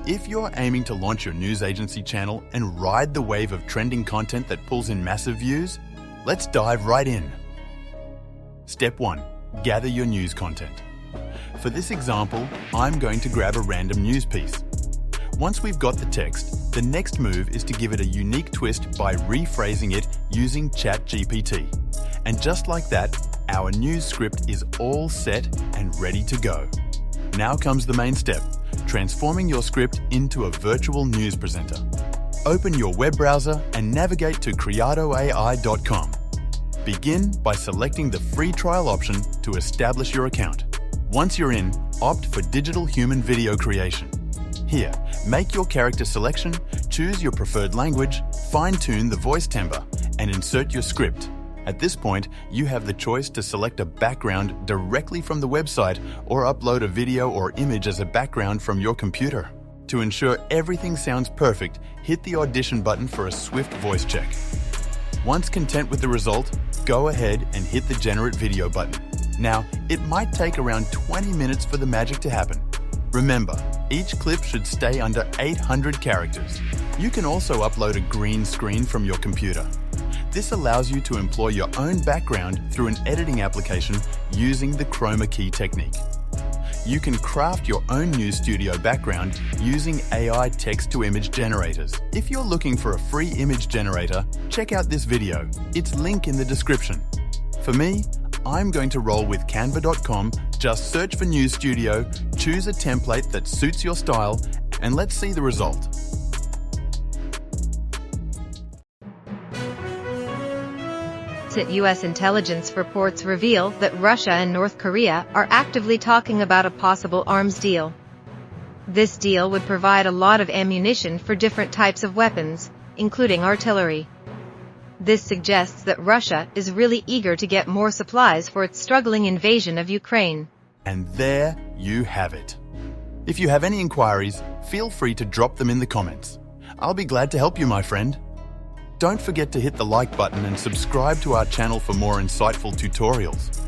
If you're aiming to launch your news agency channel and ride the wave of trending content that pulls in massive views, let's dive right in. Step 1. Gather your news content. For this example, I'm going to grab a random news piece. Once we've got the text, the next move is to give it a unique twist by rephrasing it using ChatGPT. And just like that, our news script is all set and ready to go. Now comes the main step, transforming your script into a virtual news presenter. Open your web browser and navigate to creatoai.com. Begin by selecting the free trial option to establish your account. Once you're in, opt for digital human video creation. Here, make your character selection, choose your preferred language, fine-tune the voice timbre, and insert your script. At this point, you have the choice to select a background directly from the website or upload a video or image as a background from your computer. To ensure everything sounds perfect, hit the audition button for a swift voice check. Once content with the result, go ahead and hit the Generate Video button. Now, it might take around 20 minutes for the magic to happen. Remember, each clip should stay under 800 characters. You can also upload a green screen from your computer. This allows you to employ your own background through an editing application using the chroma key technique. You can craft your own news studio background using AI text-to-image generators. If you're looking for a free image generator, check out this video. It's linked in the description. For me, I'm going to roll with canva.com. Just search for News Studio, choose a template that suits your style, and let's see the result. U.S. intelligence reports reveal that Russia and North Korea are actively talking about a possible arms deal. This deal would provide a lot of ammunition for different types of weapons, including artillery. This suggests that Russia is really eager to get more supplies for its struggling invasion of Ukraine. And there you have it. If you have any inquiries, feel free to drop them in the comments. I'll be glad to help you, my friend. Don't forget to hit the like button and subscribe to our channel for more insightful tutorials.